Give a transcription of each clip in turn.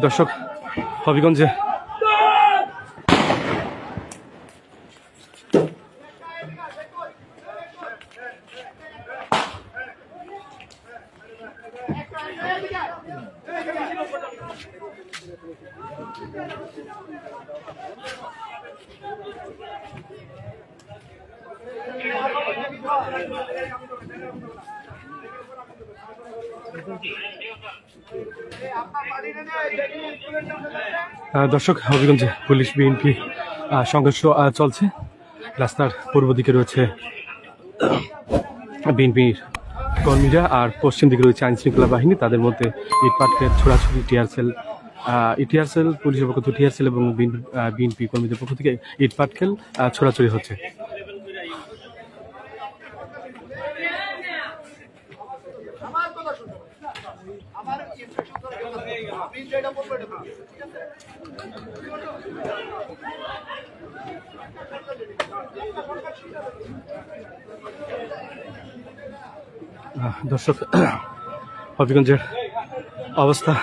দর্শক হবিগঞ্জে দর্শক হবিগঞ্জে police BNP সংঘর্ষ চলছে। রাস্তার পূর্ব দিকে রয়েছে বিএনপির কর্মীরা আর পশ্চিম দিকে রয়েছে আইন শৃঙ্খলা বাহিনী। তাদের মধ্যে ইট পাটকেল ছোড়াছুড়ি, টিয়ার সেল পুলিশের পক্ষ থেকে টিয়ার সেল এবং বিএনপি কর্মীদের পক্ষ থেকে ইট পাটকেল ছোড়াছুড়ি হচ্ছে। দর্শক হবিগঞ্জের অবস্থা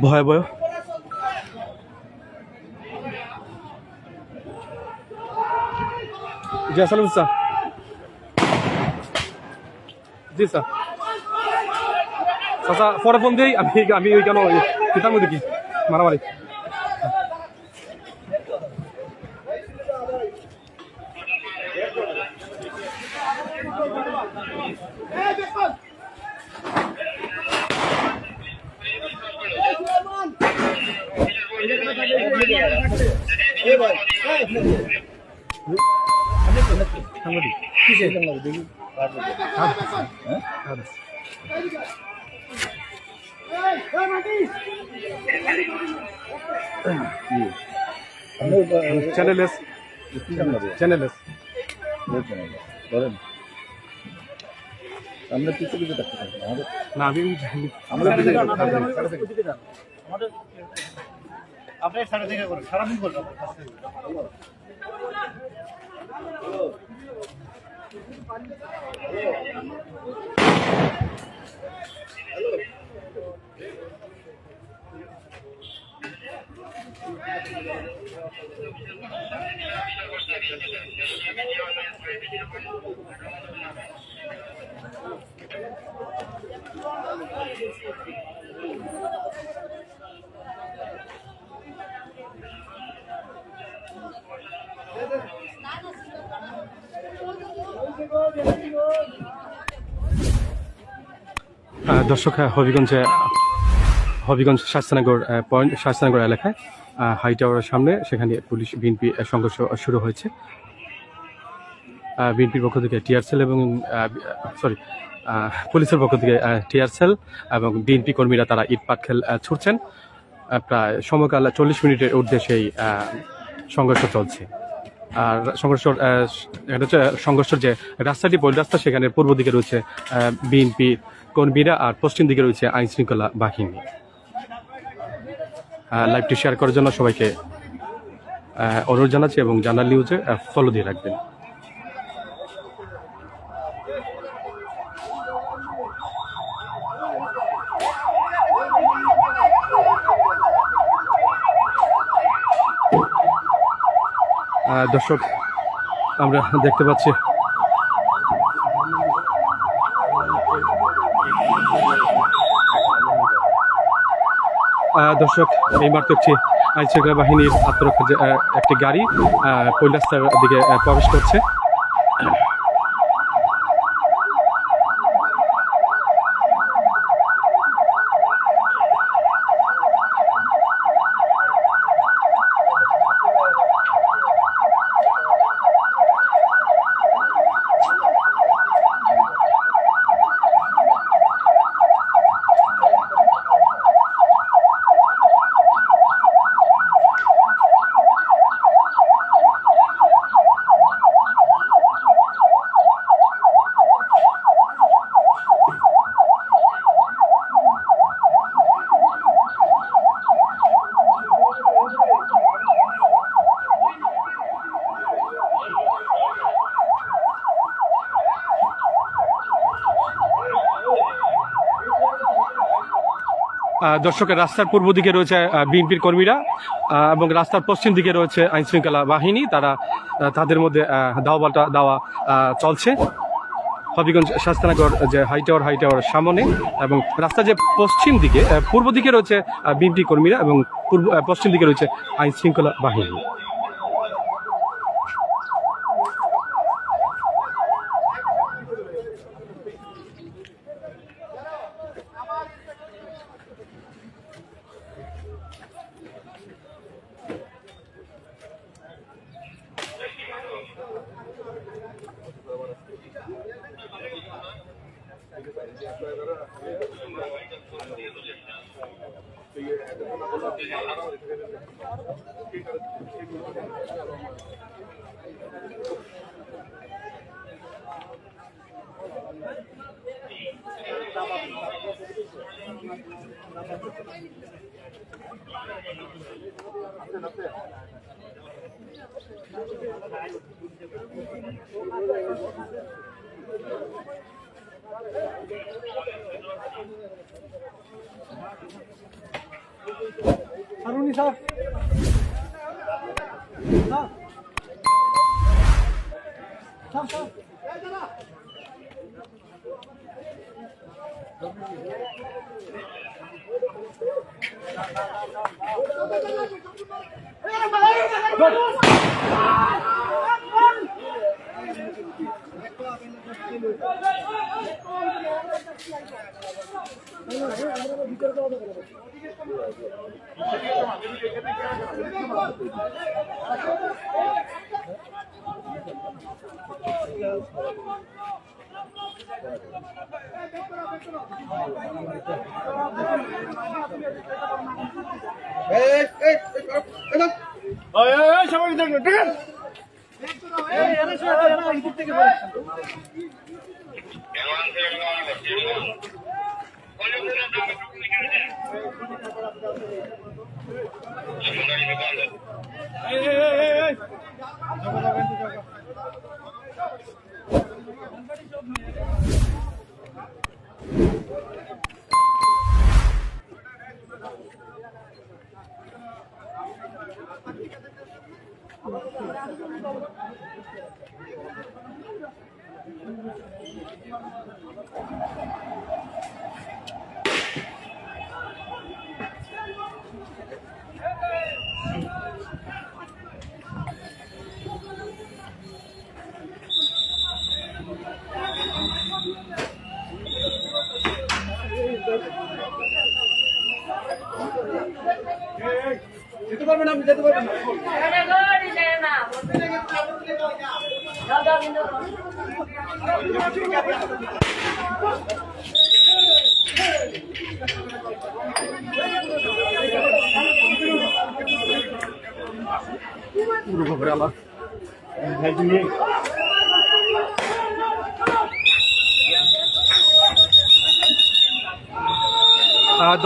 ভয়াবহ। জি আসসালাম স্যার। জি স্যার চাচা পরে ফোন দিই। আমি ওই কেন পিতার মধ্যে কি মারামারি। আমরা পিছু পিছু থাকতে পারি না, আপনার সারা থেকে করুন, সারাদিন করবেন। দর্শক হবিগঞ্জ শাস্তানগর এলাকায় হাই টাওয়ারের সামনে সেখানে পুলিশ বিএনপি সংঘর্ষ শুরু হয়েছে। বিএনপির পক্ষ থেকে টিয়ার সেল এবং পুলিশের পক্ষ থেকে টিয়ার সেল এবং বিএনপি কর্মীরা তারা ইট পাটকেল ছুটছেন। প্রায় সময়কাল 40 মিনিটের ঊর্ধ্বে সেই সংঘর্ষ চলছে। আর সংঘর্ষের যে রাস্তাটি পরিল রাস্তা, সেখানে পূর্ব দিকে রয়েছে বিএনপি কর্মীরা আর পশ্চিম দিকে রয়েছে আইন শৃঙ্খলা বাহিনী। লাইভটি শেয়ার করার জন্য সবাইকে অনুরোধ জানাচ্ছি এবং জানাল নিউজে ফলো দিয়ে রাখবেন। দর্শক আমরা দেখতে পাচ্ছি দর্শক এই মাত্র একটি আইন শৃঙ্খলা বাহিনীর আত্মরক্ষা একটি গাড়ি কৈলাস্তার দিকে প্রবেশ করছে। দর্শকের রাস্তার পূর্ব দিকে রয়েছে বিএনপির কর্মীরা এবং রাস্তার পশ্চিম দিকে রয়েছে আইনশৃঙ্খলা বাহিনী। তাদের মধ্যে দাওয়া চলছে হবিগঞ্জ শাস্তানগর যে হাই টাওয়ার সামনে, এবং রাস্তার যে পশ্চিম দিকে পূর্ব দিকে রয়েছে বিএনপি কর্মীরা এবং পশ্চিম দিকে রয়েছে আইনশৃঙ্খলা বাহিনী।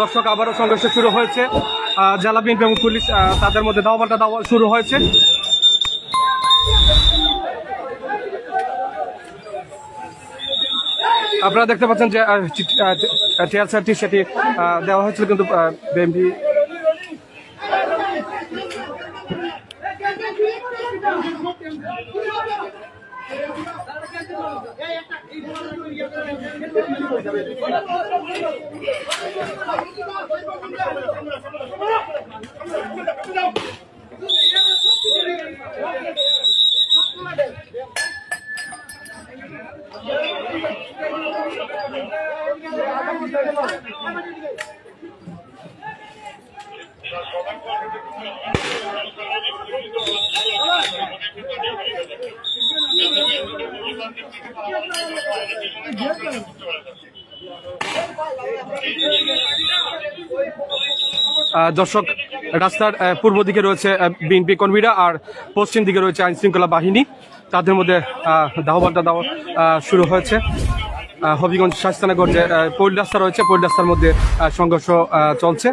দর্শক, আবারও সংঘর্ষ শুরু হয়েছে। জেলা বিএনপি এবং পুলিশ তাদের মধ্যে দাওয়া শুরু হয়েছে। আপনারা দেখতে পাচ্ছেন যে টিআরসি সেটি দেওয়া হয়েছিল, কিন্তু বিএনপি দর্শক, রাস্তার পূর্ব দিকে রয়েছে বিএনপি কর্মীরা আর পশ্চিম দিকে রয়েছে আইনশৃঙ্খলা বাহিনী। তাদের মধ্যে দাওয়া শুরু হয়েছে। হবিগঞ্জ শাস্তানগর যে পৈল রাস্তা রয়েছে, পৈল রাস্তার মধ্যে সংঘর্ষ চলছে।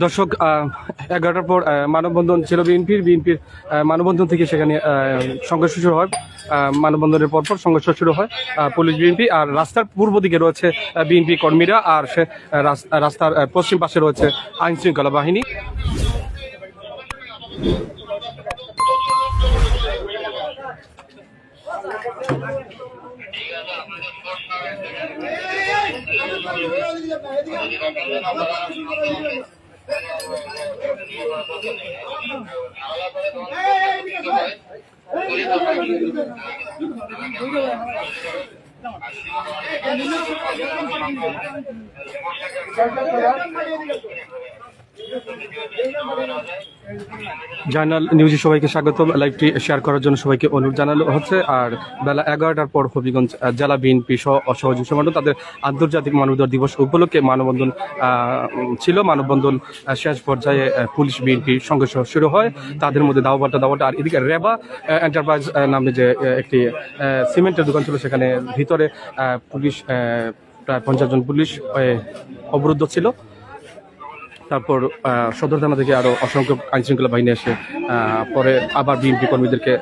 দর্শক, 11টার পর মানববন্ধন ছিল বিএনপির মানববন্ধন থেকে সেখানে সংঘর্ষ শুরু হয়। মানববন্ধনের পরপর সংঘর্ষ শুরু হয় পুলিশ বিএনপি, আর রাস্তার পূর্ব দিকে রয়েছে বিএনপি কর্মীরা, আর সে রাস্তার পশ্চিম পাশে রয়েছে আইন শৃঙ্খলা বাহিনী। জার্নাল নিউজে সবাইকে স্বাগত। লাইভটি শেয়ার করার জন্য সবাইকে অনুরোধ জানানো হচ্ছে। আর বেলা 11টার পর হবিগঞ্জ জেলা বিএনপি সহযোগী সংগঠন তাদের আন্তর্জাতিক মানবাধিকার দিবস উপলক্ষে মানববন্ধন ছিল। মানববন্ধন শেষ পর্যায়ে পুলিশ বিএনপি সংঘর্ষ শুরু হয়, তাদের মধ্যে দাওয়াটা। আর এদিকে রেবা এন্টারপ্রাইজ নামে যে একটি সিমেন্টের দোকান ছিল, সেখানে ভিতরে পুলিশ প্রায় 50 জন পুলিশ অবরুদ্ধ ছিল। তারপর সদর থানা থেকে আরো অসংখ্য আইনশৃঙ্খলা বাহিনী এসে পরে আবার বিএনপি কর্মীদেরকে